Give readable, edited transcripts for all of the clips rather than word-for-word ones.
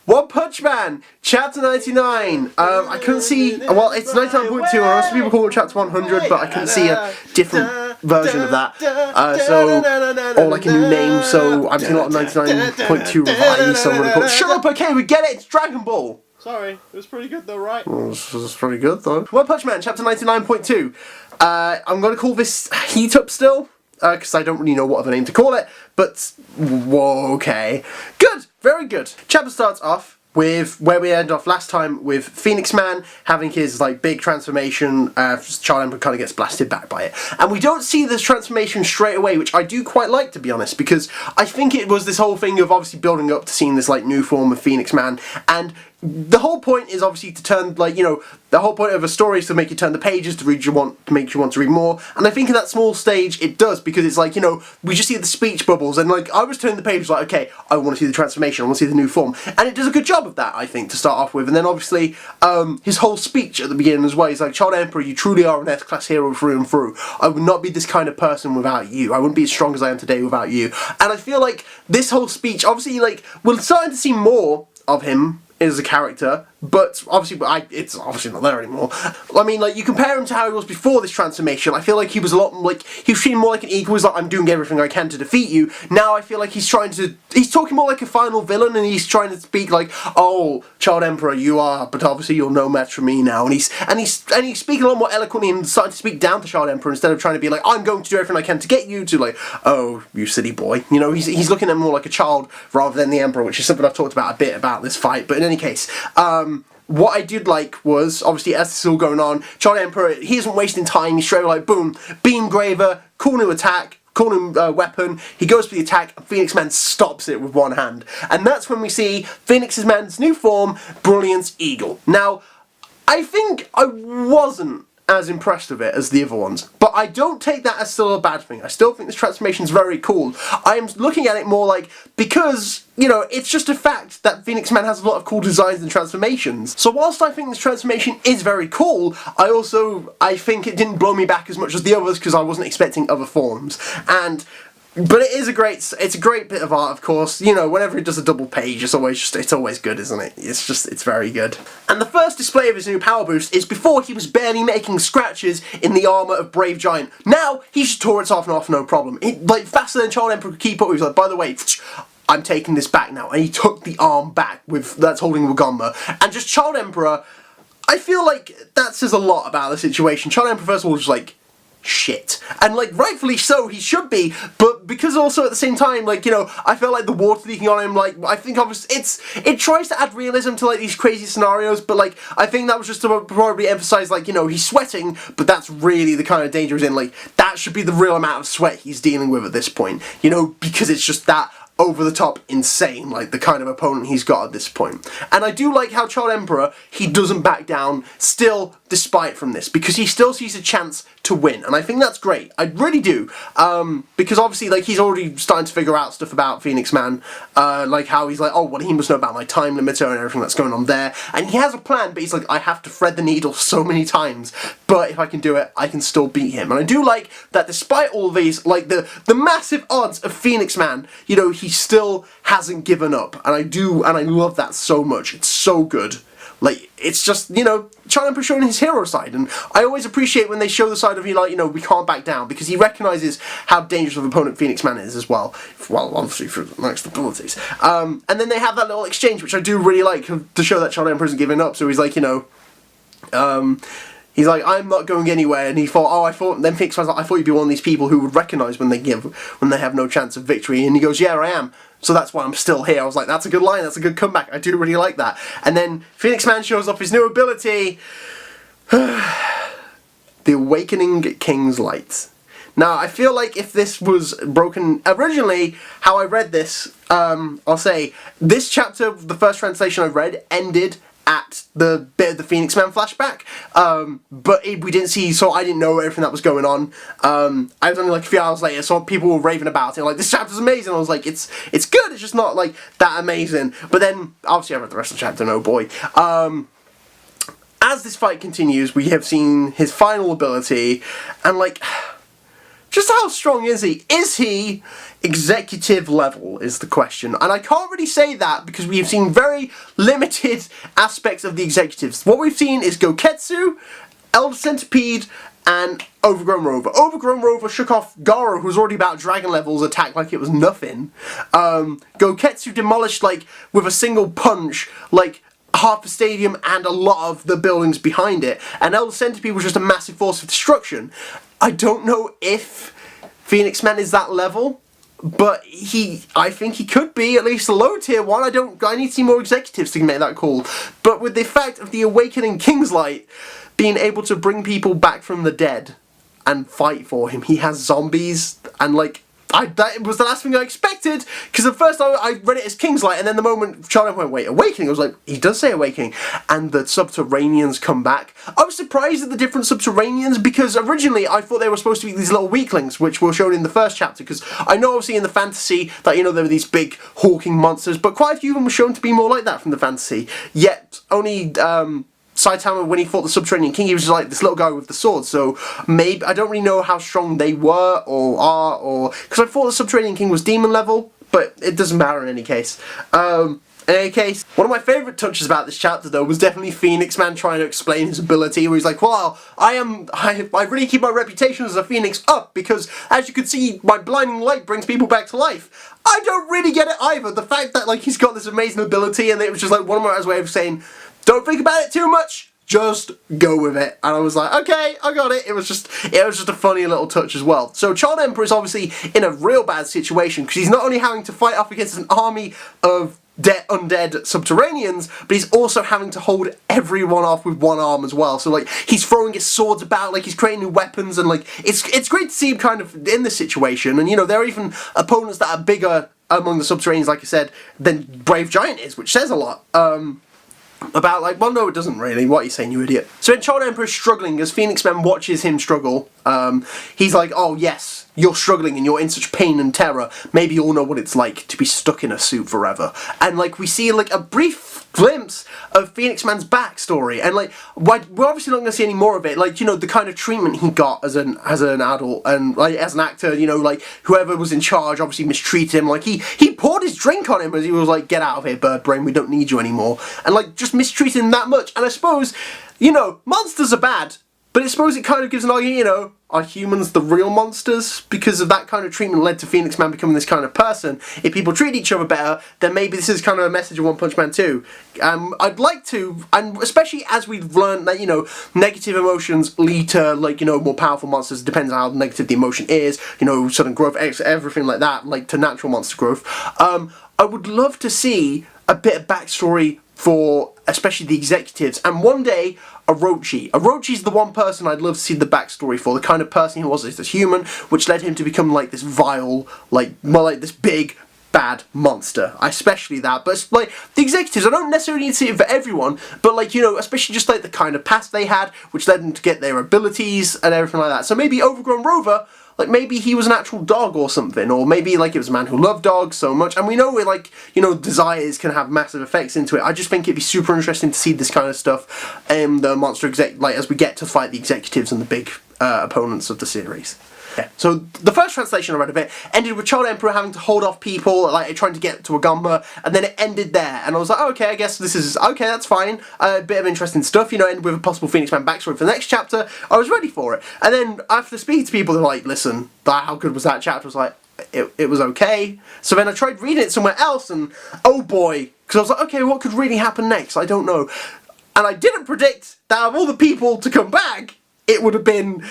One Punch Man, Chapter 99. I couldn't see, well, it's 99.2, or else people call it Chapter 100, but I couldn't see a different version of that. Or like a new name, so I'm seeing a lot of 99.2 revised, so I'm gonna call it. Shut up, okay, we get it, it's Dragon Ball! Sorry, it was pretty good though, right? Well, this was pretty good though. One Punch Man, Chapter 99.2. I'm gonna call this Heat Up still, because I don't really know what other name to call it, but whoa, okay. Good, very good. Chapter starts off with where we end off last time, with Phoenix Man having his like big transformation. Child Emperor kind of gets blasted back by it, and we don't see this transformation straight away, which I do quite like, to be honest, because I think it was this whole thing of obviously building up to seeing this like new form of Phoenix Man, and the whole point is obviously to turn, like, you know, the whole point of a story is to make you turn the pages, to make you want to read more, and I think in that small stage it does, because it's like, you know, we just see the speech bubbles, and like, I was turning the pages like, okay, I want to see the transformation, I want to see the new form, and it does a good job of that, I think, to start off with. And then obviously, his whole speech at the beginning as well, he's like, Child Emperor, you truly are an S-class hero through and through. I would not be this kind of person without you. I wouldn't be as strong as I am today without you. And I feel like this whole speech, obviously, like, we're starting to see more of him as a character, but obviously, it's obviously not there anymore. I mean, like, you compare him to how he was before this transformation, I feel like he was a lot, like, he was treated more like an equal. He's like, I'm doing everything I can to defeat you. Now I feel like he's talking more like a final villain, and he's trying to speak like, oh, Child Emperor, you are, but obviously you're no match for me now. And he's speaking a lot more eloquently and starting to speak down to Child Emperor instead of trying to be like, I'm going to do everything I can to get you, to like, oh, you silly boy. You know, he's looking at him more like a child rather than the Emperor, which is something I've talked about a bit about this fight. But in any case, what I did like was, obviously, as this is all going on, Child Emperor, he isn't wasting time, he's straight away like, boom, Beam Graver, cool new attack, cool new weapon, he goes for the attack, and Phoenix Man stops it with one hand. And that's when we see Phoenix Man's new form, Brilliance Eagle. Now, I think I wasn't as impressed with it as the other ones, but I don't take that as still a bad thing. I still think this transformation is very cool. I am looking at it more like, because, you know, it's just a fact that Phoenix Man has a lot of cool designs and transformations. So whilst I think this transformation is very cool, I think it didn't blow me back as much as the others, because I wasn't expecting other forms. But it is it's a great bit of art, of course. You know, whenever he does a double page, it's always good, isn't it? It's very good. And the first display of his new power boost is before he was barely making scratches in the armor of Brave Giant. Now, he just tore it off and off, no problem. Like, faster than Child Emperor could keep up. He was like, by the way, I'm taking this back now. And he took the arm back that's holding Wagonma. And just Child Emperor, I feel like that says a lot about the situation. Child Emperor, first of all, was like, shit. And like, rightfully so, he should be, but because also at the same time, like, you know, I felt like the water leaking on him, like, I think obviously it tries to add realism to like these crazy scenarios, but like, I think that was just to probably emphasize, like, you know, he's sweating, but that's really the kind of danger he's in. Like, that should be the real amount of sweat he's dealing with at this point, you know, because it's just that over the top insane, like the kind of opponent he's got at this point. And I do like how Child Emperor, he doesn't back down still, despite from this, because he still sees a chance to win, and I think that's great. I really do, because obviously, like, he's already starting to figure out stuff about Phoenix Man, like how he's like, oh, well, he must know about my time limiter and everything that's going on there, and he has a plan, but he's like, I have to thread the needle so many times, but if I can do it, I can still beat him. And I do like that despite all these, like, the massive odds of Phoenix Man, you know, he still hasn't given up, and I love that so much. It's so good. Like, it's just, you know, Child Emperor showing his hero side, and I always appreciate when they show the side of you, like, you know, we can't back down, because he recognises how dangerous of an opponent Phoenix Man is as well. Well, obviously for next abilities. And then they have that little exchange, which I do really like, to show that Child Emperor isn't giving up. So he's like, you know, he's like, I'm not going anywhere, and he thought, then Phoenix Man's like, I thought you'd be one of these people who would recognise when they have no chance of victory, and he goes, yeah, I am. So that's why I'm still here. I was like, that's a good line, that's a good comeback, I do really like that. And then Phoenix Man shows off his new ability, the Awakening King's Light. Now, I feel like if this was broken originally, how I read this, I'll say, this chapter, the first translation I read, ended at the bit of the Phoenix Man flashback, but we didn't see, so I didn't know everything that was going on. I was only like a few hours later, so people were raving about it, like, this chapter's amazing. I was like, it's good, it's just not like that amazing. But then, obviously I read the rest of the chapter, and oh boy. As this fight continues, we have seen his final ability, and like, Just how strong is he? Is he executive level is the question. And I can't really say that because we have seen very limited aspects of the executives. What we've seen is Goketsu, Elder Centipede, and Overgrown Rover. Overgrown Rover shook off Garo, who's already about dragon levels, attack like it was nothing. Goketsu demolished, like, with a single punch, like, half the stadium and a lot of the buildings behind it. And Elder Centipede was just a massive force of destruction. I don't know if Phoenix Man is that level, but I think he could be, at least a low tier one. I need to see more executives to make that call. But with the fact of the Awakening King's Light being able to bring people back from the dead and fight for him, he has zombies, and like, that was the last thing I expected, because at first I read it as King's Light, and then the moment Charlie went, wait, Awakening, I was like, he does say Awakening, and the Subterraneans come back. I was surprised at the different Subterraneans, because originally I thought they were supposed to be these little weaklings, which were shown in the first chapter, because I know obviously in the fantasy that, you know, there were these big hawking monsters, but quite a few of them were shown to be more like that from the fantasy, yet only, Saitama, when he fought the Subterranean King, he was just like this little guy with the sword, so maybe, I don't really know how strong they were, or are, or, because I thought the Subterranean King was demon level, but it doesn't matter in any case. In any case, one of my favourite touches about this chapter though was definitely Phoenix Man trying to explain his ability, where he's like, well, I really keep my reputation as a Phoenix up, because as you can see, my blinding light brings people back to life. I don't really get it either, the fact that like he's got this amazing ability, and it was just like one of my way of saying, don't think about it too much, just go with it. And I was like, okay, I got it. It was just a funny little touch as well. So Child Emperor is obviously in a real bad situation, because he's not only having to fight off against an army of undead subterraneans, but he's also having to hold everyone off with one arm as well. So like, he's throwing his swords about, like he's creating new weapons, and like, it's great to see him kind of in this situation. And you know, there are even opponents that are bigger among the subterraneans, like I said, than Brave Giant is, which says a lot. About like, well no it doesn't really, what are you saying, you idiot? So when Child Emperor is struggling, as Phoenix Man watches him struggle, he's like, oh yes, you're struggling and you're in such pain and terror, maybe you'll know what it's like to be stuck in a suit forever. And like, we see like a brief glimpse of Phoenix Man's backstory, and like, we're obviously not going to see any more of it, like, you know, the kind of treatment he got as an adult, and like as an actor, you know, like whoever was in charge obviously mistreated him, like he poured his drink on him as he was like, get out of here, bird brain, we don't need you anymore, and like just mistreated him that much. And I suppose, you know, monsters are bad, but I suppose it kind of gives an argument, you know, are humans the real monsters? Because of that kind of treatment led to Phoenix Man becoming this kind of person. If people treat each other better, then maybe this is kind of a message of One Punch Man too. I'd like to, and especially as we've learned that, you know, negative emotions lead to, like, you know, more powerful monsters. It depends on how negative the emotion is, you know, sudden growth, everything like that, like to natural monster growth. I would love to see a bit of backstory for especially the executives, and one day Orochi. Orochi's the one person I'd love to see the backstory for, the kind of person he was as a human, which led him to become like this vile, like more like this big bad monster. Especially that, but it's like the executives, I don't necessarily need to see it for everyone, but like, you know, especially just like the kind of past they had, which led them to get their abilities and everything like that. So maybe Overgrown Rover, like maybe he was an actual dog or something, or maybe like it was a man who loved dogs so much, and we know it, like, you know, desires can have massive effects into it. I just think it'd be super interesting to see this kind of stuff in the monster like as we get to fight the executives and the big opponents of the series. Yeah. So the first translation I read of it ended with Child Emperor having to hold off people, like trying to get to a Gamba, and then it ended there. And I was like, oh, okay, I guess this is okay. That's fine. A bit of interesting stuff, you know. Ended with a possible Phoenix Man backstory for the next chapter. I was ready for it. And then after speaking to people, they're like, listen, how good was that chapter? I was like, it was okay. So then I tried reading it somewhere else, and oh boy, because I was like, okay, what could really happen next? I don't know. And I didn't predict that of all the people to come back, it would have been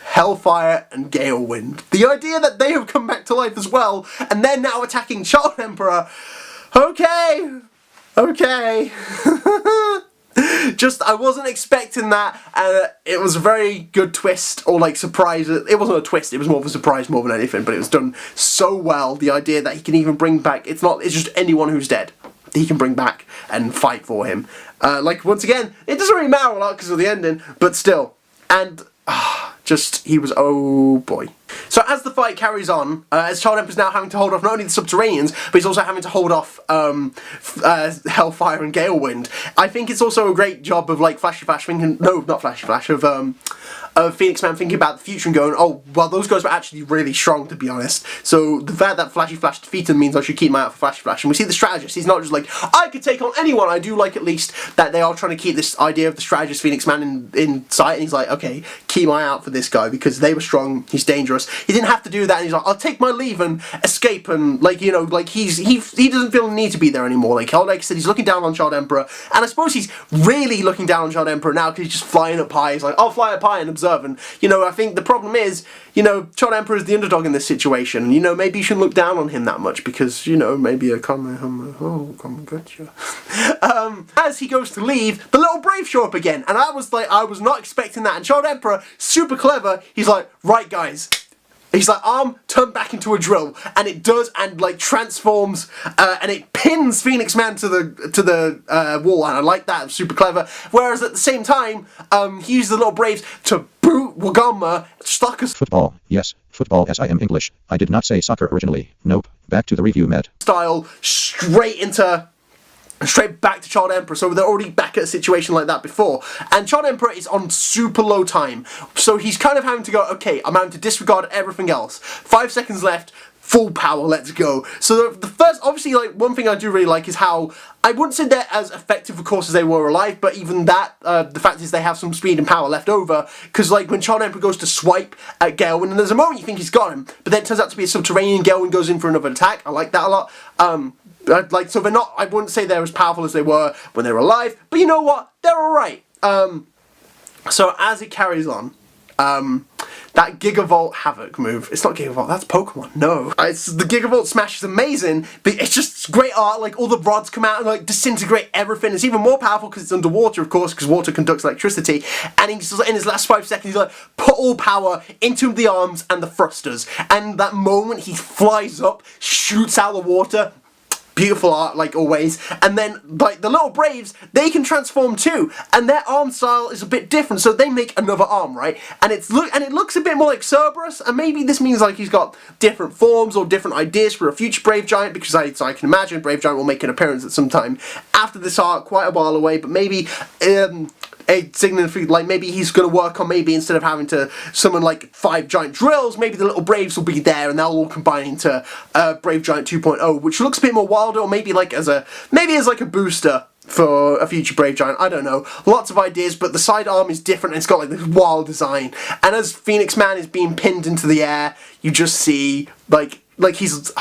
Hellfire and Galewind. The idea that they have come back to life as well, and they're now attacking Child Emperor. Okay. Just, I wasn't expecting that, and it was a very good twist, or like surprise. It wasn't a twist, it was more of a surprise more than anything, but it was done so well. The idea that he can even bring back, it's just anyone who's dead he can bring back and fight for him. Like, once again, it doesn't really matter a lot because of the ending, but still. And just, he was, oh boy. So as the fight carries on, as Child Emperor's now having to hold off not only the Subterraneans, but he's also having to hold off Hellfire and Galewind. I think it's also a great job of like Flashy Flash thinking, no, not Flashy Flash, of Phoenix Man thinking about the future and going, oh, well, those guys were actually really strong, to be honest. So the fact that Flashy Flash defeated them means I should keep my eye out for Flashy Flash. And we see the strategist. He's not just like, I could take on anyone. I do like at least that they are trying to keep this idea of the strategist Phoenix Man in sight. And he's like, okay, keep my eye out for this guy because they were strong. He's dangerous. He didn't have to do that. And he's like, I'll take my leave and escape. And like, you know, like he doesn't feel the need to be there anymore. Like I said, he's looking down on Child Emperor. And I suppose he's really looking down on Child Emperor now because he's just flying up high. He's like, I'll fly up high and observe. And, you know, I think the problem is, you know, Child Emperor is the underdog in this situation. You know, maybe you shouldn't look down on him that much because, you know, maybe a Kamehameha. Oh, gotcha. As he goes to leave, the little Brave show up again. And I was not expecting that. And Child Emperor, super clever, he's like, right, guys. He's like, arm, turn back into a drill, and it does, and like transforms, and it pins Phoenix Man to the wall, and I like that, super clever. Whereas at the same time, he uses the little Braves to boot Wagama, stuck us football. Yes, football as I am English. I did not say soccer originally. Nope. Back to the review, Matt. Style straight back to Child Emperor, so they're already back at a situation like that before. And Child Emperor is on super low time, so he's kind of having to go, okay, I'm having to disregard everything else. 5 seconds left, full power, let's go. So the first, obviously, like, one thing I do really like is how, I wouldn't say they're as effective, of course, as they were alive, but even that, the fact is they have some speed and power left over, because, like, when Child Emperor goes to swipe at Galewind, and there's a moment you think he's got him, but then it turns out to be a Subterranean, Galewind goes in for another attack. I like that a lot. So they're not, I wouldn't say they're as powerful as they were when they were alive, but you know what? They're alright. So as it carries on, that Gigavolt Havoc move, it's not Gigavolt, that's Pokemon, no. It's, the Gigavolt Smash is amazing, but it's just great art, like all the rods come out and like disintegrate everything. It's even more powerful because it's underwater, of course, because water conducts electricity, and he's just, in his last 5 seconds, he's like, put all power into the arms and the thrusters, and that moment he flies up, shoots out the water. Beautiful art, like always. And then, like, the little Braves, they can transform too. And their arm style is a bit different, so they make another arm, right? And it looks a bit more like Cerberus, and maybe this means, like, he's got different forms or different ideas for a future Brave Giant, because I can imagine Brave Giant will make an appearance at some time after this art, quite a while away, but maybe, a significant, like, maybe he's going to work on, maybe instead of having to summon like 5 giant drills, maybe the little Braves will be there and they'll all combine into Brave Giant 2.0, which looks a bit more wilder, or maybe like as a booster for a future Brave Giant. I don't know, lots of ideas, but the side arm is different and it's got like this wild design, and as Phoenix Man is being pinned into the air, you just see like he's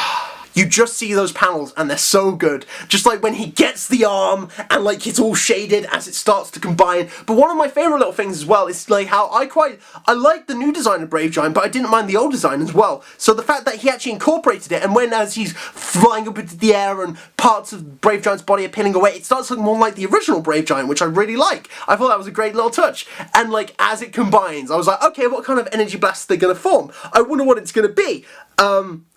you just see those panels and they're so good. Just like when he gets the arm and like it's all shaded as it starts to combine. But one of my favourite little things as well is like how I like the new design of Brave Giant, but I didn't mind the old design as well. So the fact that he actually incorporated it, and when as he's flying up into the air and parts of Brave Giant's body are pinning away, it starts looking more like the original Brave Giant, which I really like. I thought that was a great little touch. And like as it combines, I was like, okay, what kind of energy blast are they going to form? I wonder what it's going to be.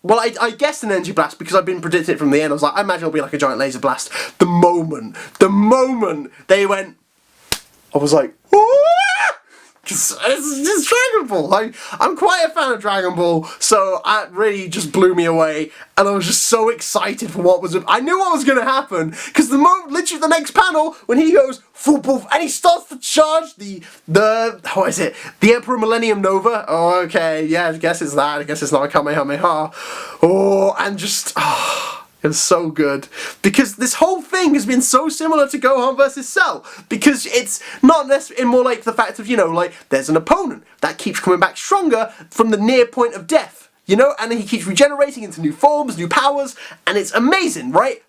Well, I guessed an energy blast because I've been predicting it from the end. I was like, I imagine it'll be like a giant laser blast. The moment they went, I was like, it's just Dragon Ball. I'm quite a fan of Dragon Ball, so it really just blew me away, and I was just so excited for what was. I knew what was going to happen because literally the next panel when he goes full poof and he starts to charge the what is it? The Emperor Millennium Nova. Oh, okay, yeah, I guess it's that. I guess it's not a Kamehameha. Oh, and just. It was so good, because this whole thing has been so similar to Gohan vs. Cell, because it's not necessarily more like the fact of, you know, like there's an opponent that keeps coming back stronger from the near point of death, you know, and he keeps regenerating into new forms, new powers, and it's amazing, right?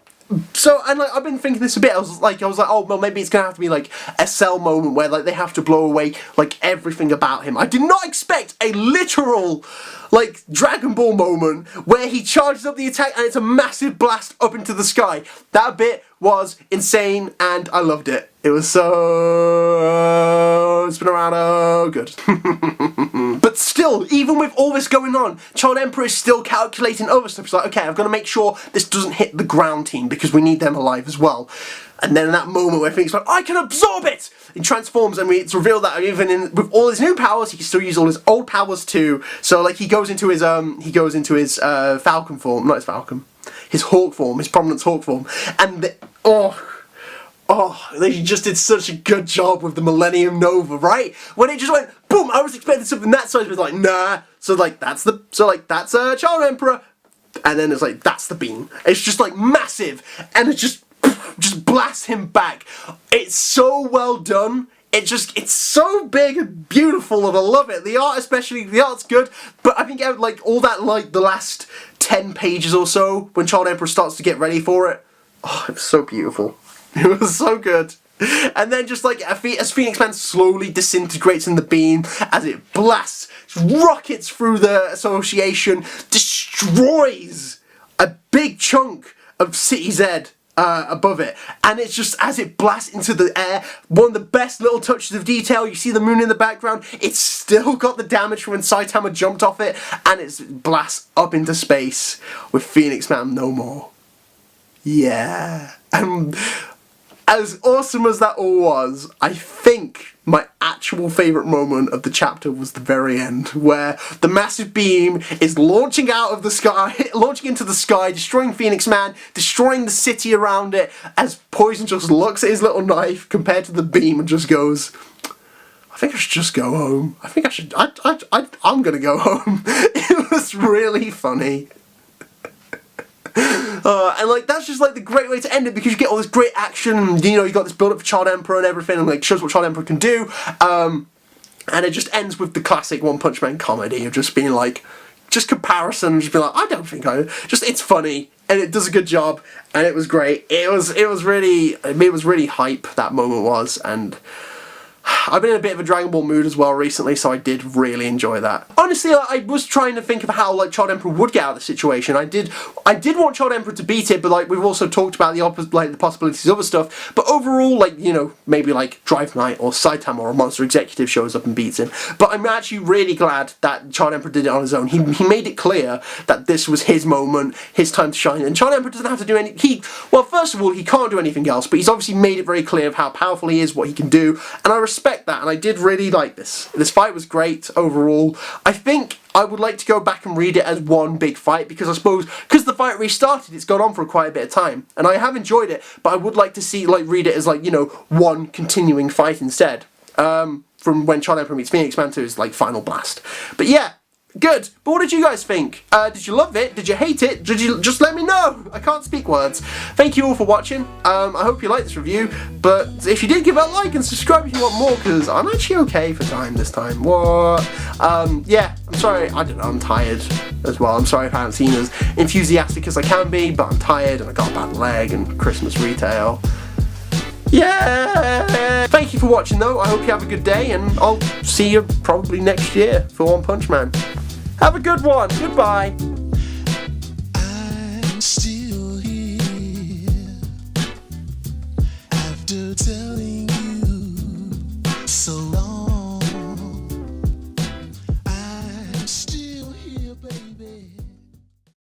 So, and like, I've been thinking this a bit, I was like, oh, well, maybe it's gonna have to be like a Cell moment where like they have to blow away like everything about him. I did not expect a literal like Dragon Ball moment where he charges up the attack and it's a massive blast up into the sky. That bit was insane and I loved it. It was so spin around, oh good. But still, even with all this going on, Child Emperor is still calculating other stuff. He's like, okay, I've got to make sure this doesn't hit the ground team because we need them alive as well. And then in that moment where Phoenix Man, I can absorb it! He transforms, and it's revealed that even with all his new powers, he can still use all his old powers too. So like he goes into his Falcon form, not his Falcon, his Hawk form, his Prominence Hawk form, and they just did such a good job with the Millennium Nova, right? When it just went boom, I was expecting something that size, but like nah. So that's Child Emperor, and then it's like that's the beam. It's just like massive, and it just blasts him back. It's so well done. It's so big and beautiful, and I love it. The art, especially, the art's good, but I think like all that, like the last 10 pages or so, when Child Emperor starts to get ready for it, oh, it was so beautiful. It was so good. And then just like as Phoenix Man slowly disintegrates in the beam, as it blasts, rockets through the association, destroys a big chunk of City Z above it, and it's just as it blasts into the air, one of the best little touches of detail. You see the moon in the background, it's still got the damage from when Saitama jumped off it, and it blasts up into space with Phoenix Man no more. Yeah. And as awesome as that all was, I think my actual favourite moment of the chapter was the very end, where the massive beam is launching out of the sky, launching into the sky, destroying Phoenix Man, destroying the city around it, as Poison just looks at his little knife compared to the beam and just goes, I think I should just go home. I think I should, I'm gonna go home. It was really funny. And like that's just like the great way to end it, because you get all this great action, and you know you got this build up for Child Emperor and everything, and like shows what Child Emperor can do, and it just ends with the classic One Punch Man comedy of just being like, just comparison, just be like, I don't think it's funny, and it does a good job, and it was great. It was really hype, that moment was, and I've been in a bit of a Dragon Ball mood as well recently, so I did really enjoy that. Honestly, I was trying to think of how like Child Emperor would get out of the situation. I did want Child Emperor to beat it, but like we've also talked about the possibilities of other stuff. But overall, like, you know, maybe like Drive Knight or Saitama or a Monster Executive shows up and beats him. But I'm actually really glad that Child Emperor did it on his own. He made it clear that this was his moment, his time to shine. And Child Emperor doesn't have to do well, first of all, he can't do anything else, but he's obviously made it very clear of how powerful he is, what he can do, and I respect that, and I did really like this. This fight was great overall. I think I would like to go back and read it as one big fight, because I suppose, because the fight restarted, it's gone on for quite a bit of time, and I have enjoyed it, but I would like to see, like, read it as, like, you know, one continuing fight instead, from when Child Emperor meets Phoenix Man to his, like, final blast. But yeah, good. But what did you guys think? Did you love it? Did you hate it? Did you just let me know? I can't speak words. Thank you all for watching. I hope you liked this review, but if you did, give it a like and subscribe if you want more, because I'm actually okay for time this time. What? Yeah, I'm sorry, I don't know, I'm tired as well. I'm sorry if I haven't seen as enthusiastic as I can be, but I'm tired and I got a bad leg and Christmas retail. Yeah! Thank you for watching though, I hope you have a good day, and I'll see you probably next year for One Punch Man. Have a good one. Goodbye. I'm still here after telling you so long.